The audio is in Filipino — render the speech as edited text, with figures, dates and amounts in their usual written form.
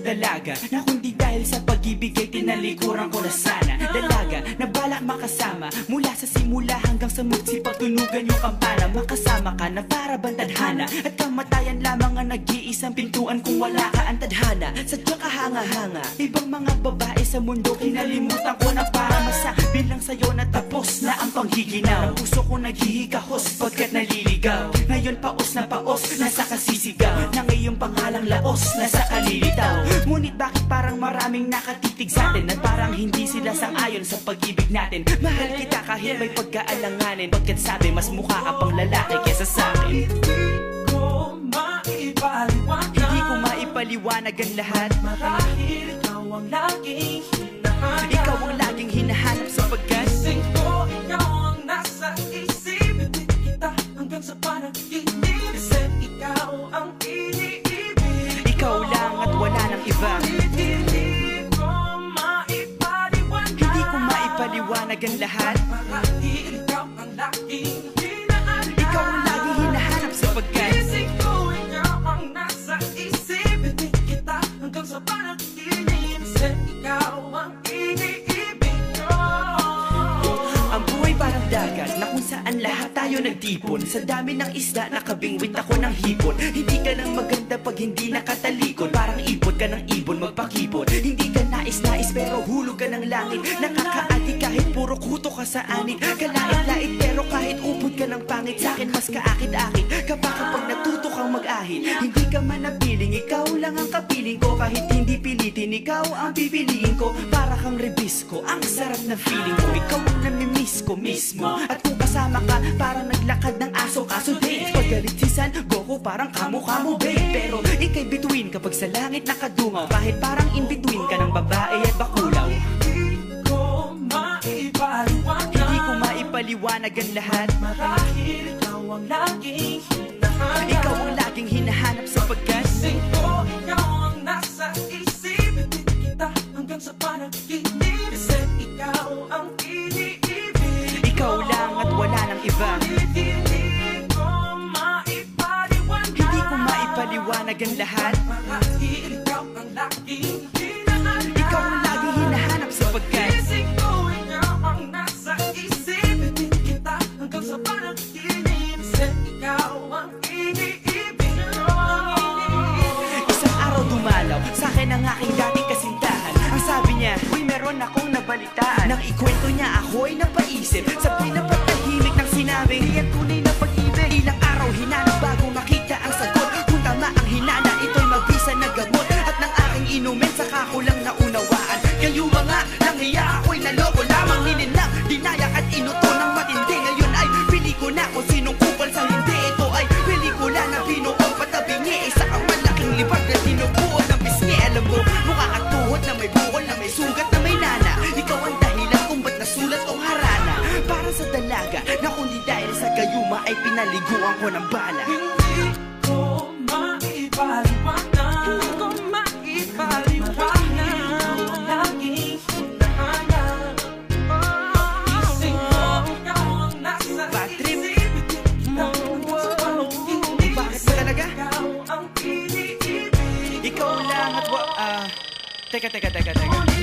dalaga na kundi dahil sa pag-ibig ay tinalikuran ko na sana. Dalaga na balak makasama mula sa simula hanggang sa magsipagtunugan yung kampana. Makasama ka na para bang tadhana at kamatayan lamang ang nag-iisang pintuan kung wala ka ang tadhana. Sadyang kahanga-hanga ibang mga babae sa mundo, kinalimutan ko na para masabi lang sa'yo na tapos na ang panghiginaw. Puso ko naghihikahos pagkat naliligaw. Ngayon paos na paos, nasa kasisigaw na ngayong pangalang laos, nasa kalilitaw. Ngunit bakit parang maraming nakatitig sa atin at parang hindi sila sang-ayon sa pag-ibig natin? Mahal kita kahit may pagkaalanganin, pagkat sabi mas mukha ka pang lalaki kesa sa'kin. Hindi ko maipaliwanag ang lahat. Marahil ikaw ang laging hinahanap. Ikaw ang laging hinahanap sapagkat gising ko, ikaw ang nasa isip. Ibig kita hanggang sa panaginip. Kasi ikaw ang iniibig. ikaw lang at wala nang iba. Hindi ko maipaliwanag. Hindi ko maipaliwanag ang lahat. Marahil ikaw ang laging hinahanap. Ikaw ang laging hinahanap sapagkat gising ko, ikaw ang nasa isip. Ibig kita hanggang sa panaginip. Kasi ikaw ang iniibig ko. ang buhay parang dagat na kung saan lahat tayo nagtipon. Sa dami ng isda nakabingwit ako ng hipon. Hindi ka lang maganda pag hindi nakatalikod. Parang ipot ka ng ibon magpakipot. Hindi ka nais-nais pero hulog ka ng langit. Nakakaati kahit puro kuto ka sa anit. Kalait-lait pero kahit upod ka ng pangit. Sa'kin mas kaakit-akit kapag natuto kang mag-ahit. Hindi ka man napiling, ikaw lang ang kapiling ko. Kahit hindi pilitin, ikaw ang pipiliin ko. Para kang rebisco, ang sarap na feeling ko. Ikaw ang namimiss ko mismo. At kung kasama ka, parang naglakad ng aso. Kaso di, paggalit si San Goku, parang kamo-kamo babe. Pero ika'y bituin kapag sa langit nakadungaw. Kahit parang in-between ka ng babae at bakulaw. Hindi ko maipaliwanag. Hindi ko maipaliwanag ang lahat. Marahil ikaw ang laging hinahanap. Ikaw ang laging hinahanap sapagkat gising ko, ikaw ang nasa isip. Ibig kita hanggang sa panaginip. Kasi ikaw ang iniibig. ikaw lang at wala nang iba. Hindi ko maipaliwanag. Hindi ko maipaliwanag ang lahat. Marahil ikaw ang laging hinahanap. Ikaw ang laging hinahanap sapagkat gising ko, ikaw ang nasa isip. Ibig kita hanggang sa panaginip. Kasi ikaw ang iniibig ko. isang araw dumalaw sa'kin ang aking dating kasintahan. Ang sabi niya, uy meron akong nabalitaan. Nang ikwento niya ako'y napaisip. Sa pinapatahimik ng sinabi, di yan tunay na pag-ibig. Ilang araw hinanap bago makita ang sagot. Kung tama ang hinana, ito'y mabisa na gamot. At ng aking inumin, saka ko lang naunawaan. Kayo mga nanghiya, ako'y naloko lamang. Nilinlang, dinayak at inuto ng matindi. Ngayon ay pili ko na kung sinong kupal sa hindi. Ito ay pelikula na binuong patabingi. Isa kang malaking libag na tinubuan ng pisngi. Alam mo, mukha kang tuhod na may bukol, na may sugat, na may nana. Ikaw ang dahilan kung ba't nasulat o harana. Para sa dalaga na kundi dahil sa gayuma ay pinaliguan ko ng bala. Hindi ko maipaliwanag. Hindi ko maipaliwanag. Ikaw ang laging hinahanap. Gising ko, ikaw ang nasa Bad trip. isip. Ikaw hanggang sa panaginip. Bakit ba talaga? Ikaw ang iniibig. Ikaw lang at teka.